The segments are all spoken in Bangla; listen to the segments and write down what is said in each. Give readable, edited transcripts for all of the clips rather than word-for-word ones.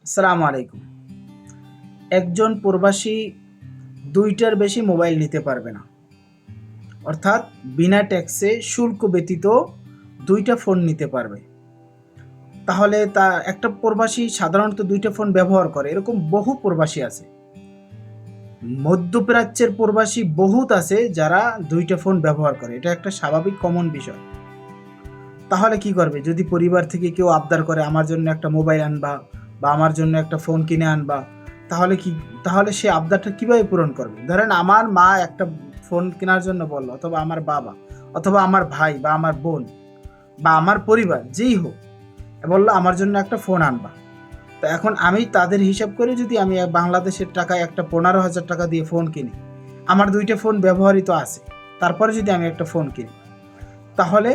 আসসালামু আলাইকুম। একজন প্রবাসী ২টার বেশি মোবাইল নিতে পারবে না। অর্থাৎ বিনা ট্যাক্সে শুল্ক ব্যতীত ২টা ফোন নিতে পারবে। তাহলে একটা প্রবাসী সাধারণত ২টা ফোন ব্যবহার করে। এরকম বহু প্রবাসী আছে। মধ্যপ্রাচ্যের প্রবাসী বহুত আছে যারা ২টা ফোন ব্যবহার করে। এটা একটা স্বাভাবিক কমন বিষয়। তাহলে কি করবে? যদি পরিবার থেকে কেউ আবদার করে আমার জন্য একটা মোবাইল আনবা বা আমার জন্য একটা ফোন কিনে আনবা, তাহলে সে আবদারটা কিভাবে পূরণ করবে? ধরেন আমার মা একটা ফোন কেনার জন্য বলল, অথবা আমার বাবা, অথবা আমার ভাই বা আমার বোন বা আমার পরিবার যেই হোক, বলল আমার জন্য একটা ফোন আনবা। তো এখন আমি তাদের হিসাব করে যদি আমি বাংলাদেশের টাকায় একটা ১৫,০০০ টাকা দিয়ে ফোন কিনি, আমার ২টা ফোন ব্যবহৃত আছে। তারপরে যদি আমি একটা ফোন কিনি, তাহলে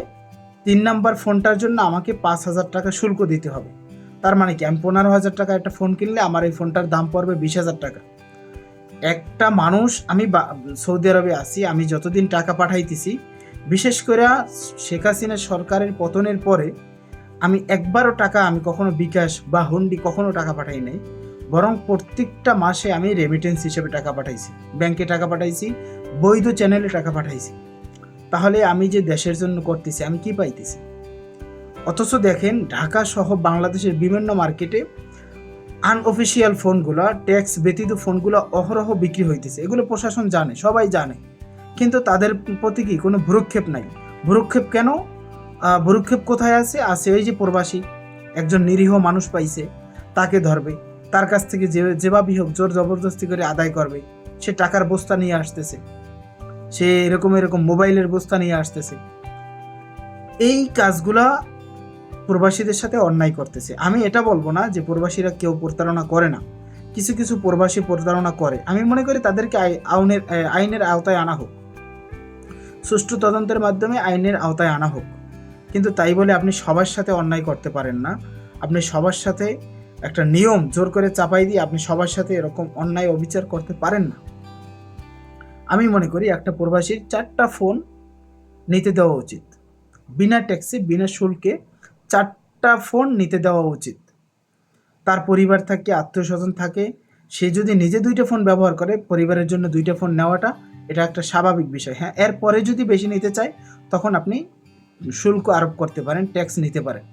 ৩ নাম্বার ফোনটার জন্য আমাকে ৫,০০০ টাকা শুল্ক দিতে হবে। তার মানে কি, আমি ১৫,০০০ টাকা একটা ফোন কিনলে আমার এই ফোনটার দাম পড়বে ২০,০০০ টাকা। একটা মানুষ, আমি সৌদি আরবে আছি, আমি যতদিন টাকা পাঠাইতেছি, বিশেষ করে শেখ হাসিনা সরকারের পতনের পরে আমি একবারও টাকা, আমি কখনো বিকাশ বা হুন্ডি কখনো টাকা পাঠাই নাই। বরং প্রত্যেকটা মাসে আমি রেমিটেন্স হিসেবে টাকা পাঠাইছি, ব্যাংকে টাকা পাঠাইছি, বৈধ চ্যানেলে টাকা পাঠাইছি। তাহলে আমি যে দেশের জন্য করতেছি, আমি কি পাইতেছি? অথচ দেখেন, ঢাকা সহ বাংলাদেশের বিভিন্ন মার্কেটে আনঅফিসিয়াল ফোনগুলো, ট্যাক্স ব্যতীত ফোনগুলো অহরহ বিক্রি হইতেছে। এগুলো প্রশাসন জানে, সবাই জানে, কিন্তু তাদের প্রতি কি কোনো ভ্রুক্ষেপ নাই? ভ্রুক্ষেপ কেন? ভ্রুক্ষেপ কোথায় আছে? এই যে প্রবাসী একজন নিরীহ মানুষ পাইছে, তাকে ধরবে, তার কাছ থেকে যেভাবেই হোক জোর জবরদস্তি করে আদায় করবে। সে টাকার বস্তা নিয়ে আসতেছে, সে এরকম মোবাইলের বস্তা নিয়ে আসতেছে। এই কাজগুলা প্রবাসীদের সাথে অন্যায় করতেছে। আমি এটা বলবো না যে প্রবাসীরা কেউ প্রতারণা করে না, কিছু কিছু প্রবাসী প্রতারণা করে। আমি মনে করি তাদেরকে আইনের আওতায় আনা হোক, সুষ্ঠু তদন্তের মাধ্যমে আইনের আওতায় আনা হোক। কিন্তু তাই বলে আপনি সবার সাথে অন্যায় করতে পারেন না। আপনি সবার সাথে একটা নিয়ম জোর করে চাপাই দিয়ে আপনি সবার সাথে এরকম অন্যায় অবিচার করতে পারেন না। আমি মনে করি একটা প্রবাসীর 4টা ফোন নিতে দেওয়া উচিত, বিনা ট্যাক্সে বিনা শুল্কে 4টা ফোন নিতে দেওয়া উচিত। তার পরিবার থাকে, আত্মীয় স্বজন থাকে, সে যদি নিজে 2টা ফোন ব্যবহার করে, পরিবারের জন্য 2টা ফোন নেওয়াটা এটা একটা স্বাভাবিক বিষয়। হ্যাঁ, এরপরে যদি বেশি নিতে চায়, তখন আপনি শুল্ক আরোপ করতে পারেন, ট্যাক্স নিতে পারেন।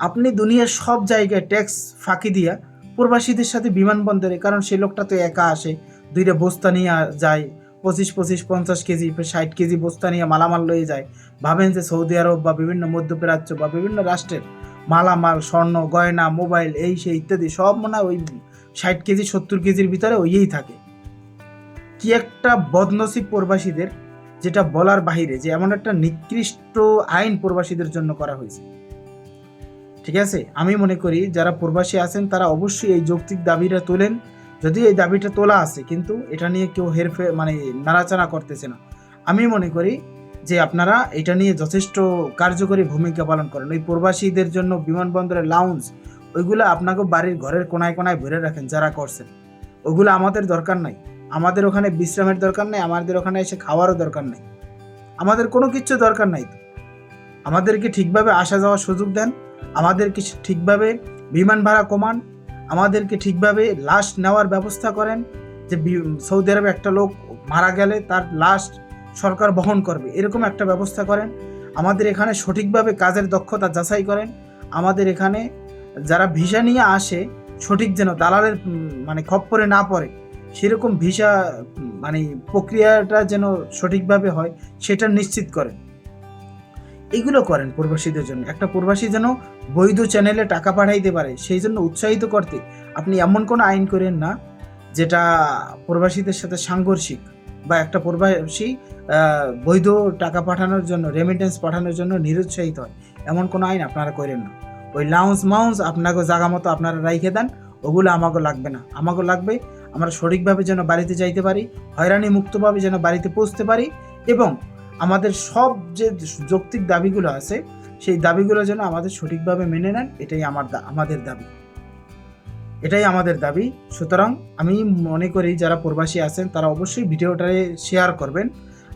আপনি দুনিয়ার সব জায়গায় ট্যাক্স ফাঁকি দিয়া প্রবাসীদের সাথে বিমানবন্দরে, কারণ সেই লোকটা তো একা আসে, 2টা বস্তা নিয়ে যায়, 25-50 কেজি 60 কেজি বস্তা নিয়ে মালামাল লয়ে যায়। ভাবেন যে সৌদি আরব বা বিভিন্ন মধ্যপ্রাচ্য বা বিভিন্ন রাষ্ট্রের মালামাল, স্বর্ণ গয়না, মোবাইল, এই সেই ইত্যাদি সব মনে হয় ওই 60 কেজি 70 কেজির ভিতরে ওইই থাকে। কি একটা বদনসিব প্রবাসীদের, যেটা বলার বাহিরে, যে এমন একটা নিকৃষ্ট আইন প্রবাসীদের জন্য করা হয়েছে। ঠিক আছে, আমি মনে করি যারা প্রবাসী আছেন তারা অবশ্যই এই যৌক্তিক দাবিটা তোলেন। যদিও এই দাবিটা তোলা আছে, কিন্তু এটা নিয়ে কেউ নাড়াচাড়া করতেছে না। আমি মনে করি যে আপনারা এটা নিয়ে যথেষ্ট কার্যকরী ভূমিকা পালন করেন। ওই প্রবাসীদের জন্য বিমানবন্দরের লাউঞ্জ, ওইগুলো আপনাকে বাড়ির ঘরের কোনায় কোনায় ভরে রাখেন যারা করছেন। ওগুলো আমাদের দরকার নাই। আমাদের ওখানে বিশ্রামের দরকার নাই, আমাদের ওখানে এসে খাওয়ারও দরকার নাই, আমাদের কোনো কিচ্ছু দরকার নাই। তো আমাদেরকে ঠিকভাবে আসা যাওয়ার সুযোগ দেন, আমাদেরকে ঠিকভাবে বিমান ভাড়া কমান, আমাদেরকে ঠিকভাবে লাশ নেওয়ার ব্যবস্থা করেন। যে সৌদি আরবে একটা লোক মারা গেলে তার লাশ সরকার বহন করবে, এরকম একটা ব্যবস্থা করেন। আমাদের এখানে সঠিকভাবে কাজের দক্ষতা যাচাই করেন। আমাদের এখানে যারা ভিসা নিয়ে আসে, সঠিক যেন দালালের খপ্পরে না পড়ে, সেরকম ভিসা প্রক্রিয়াটা যেন সঠিকভাবে হয়, সেটা নিশ্চিত করেন। এইগুলো করেন প্রবাসীদের জন্য। একটা প্রবাসী যেন বৈধ চ্যানেলে টাকা পাঠাইতে পারে, সেই জন্য উৎসাহিত করতে আপনি এমন কোনো আইন করেন না যেটা প্রবাসীদের সাথে সাংঘর্ষিক, বা একটা প্রবাসী বৈধ টাকা পাঠানোর জন্য, রেমিটেন্স পাঠানোর জন্য নিরুৎসাহিত হয়, এমন কোনো আইন আপনারা করেন না। ওই লাউঞ্জ আপনাকে জায়গা মতো আপনারা রাইখে দেন, ওগুলো আমাকে লাগবে না। আমাকে লাগবে আমরা সঠিকভাবে যেন বাড়িতে যাইতে পারি, হয়রানি মুক্তভাবে যেন বাড়িতে পৌঁছতে পারি, এবং আমাদের সব যে যৌক্তিক দাবিগুলো আছে, সেই দাবিগুলো যেন আমাদের সঠিকভাবে মেনে নেন। এটাই আমাদের দাবি। সুতরাং আমি মনে করি যারা প্রবাসী আছেন তারা অবশ্যই ভিডিওটা শেয়ার করবেন।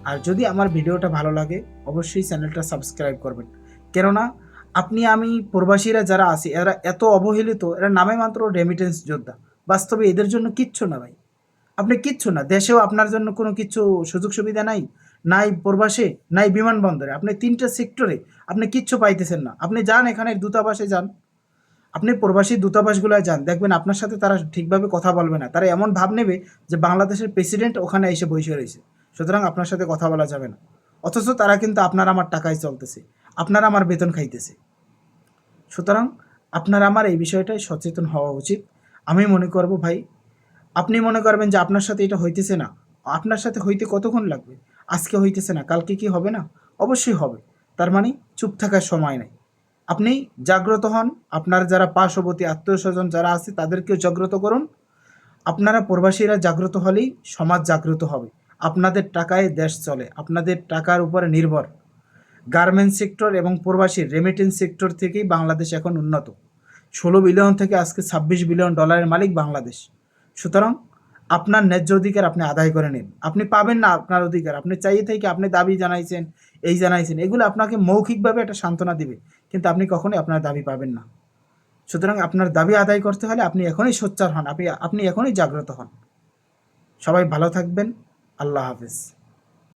আর যদি আমার ভিডিওটা ভালো লাগে, অবশ্যই চ্যানেলটা সাবস্ক্রাইব করবেন। কেননা আপনি আমি প্রবাসীরা যারা আছি এরা এত অবহেলিত, এরা নামে মাত্র রেমিটেন্স যোদ্ধা, বাস্তবে এদের জন্য কিচ্ছু না ভাই। আপনি কিচ্ছু না, দেশেও আপনার জন্য কোনো কিছু সুযোগ সুবিধা নাই, নাই প্রবাসে, নাই বিমানবন্দরে, আপনি ৩টা সেক্টরে আপনি কিচ্ছু পাইতেছেন না। আপনি যান এখানে দূতাবাসে যান, আপনি প্রবাসী দূতাবাসগুলোয় যান, দেখবেন আপনার সাথে তারা ঠিকভাবে কথা বলবে না, তারা এমন ভাব নেবে যে বাংলাদেশের প্রেসিডেন্ট ওখানে এসে বসে রয়েছে, সুতরাং আপনার সাথে কথা বলা যাবে না। অথচ তারা কিন্তু আপনার আমার টাকায় চলতেছে, আপনার আমার বেতন খাইতেছে। সুতরাং আপনার আমার এই বিষয়টায় সচেতন হওয়া উচিত। আমি মনে করব ভাই, আপনি মনে করবেন যে আপনার সাথে এটা হইতেছে না, আপনার সাথে হইতে কতক্ষণ লাগবে? আজকে হইতেছে না, কালকে কি হবে না? অবশ্যই হবে। তার মানে চুপ থাকার সময় নেই। আপনি জাগ্রত হন, আপনার যারা পার্শ্ববর্তী আত্মীয়-স্বজন যারা আছে তাদেরকেও জাগ্রত করুন। আপনারা প্রবাসীরা জাগ্রত হলেই সমাজ জাগ্রত হবে। আপনাদের টাকায় দেশ চলে, আপনাদের টাকার উপরে নির্ভর। গার্মেন্টস সেক্টর এবং প্রবাসীর রেমিটেন্স সেক্টর থেকেই বাংলাদেশ এখন উন্নত। ১৬ বিলিয়ন থেকে আজকে ২৬ বিলিয়ন ডলারের মালিক বাংলাদেশ। সুতরাং আপনার ন্যায্য অধিকার আপনি আদায় করে নিন। আপনি পাবেন না আপনার অধিকার, আপনি চাইয়ে থেকে আপনি দাবি জানাইছেন, এই জানাইছেন, এগুলো আপনাকে মৌখিকভাবে একটা সান্ত্বনা দিবে, কিন্তু আপনি কখনোই আপনার দাবি পাবেন না। সুতরাং আপনার দাবি আদায় করতে হলে আপনি এখনই সোচ্চার হন, আপনি এখনই জাগ্রত হন। সবাই ভালো থাকবেন। আল্লাহ হাফেজ।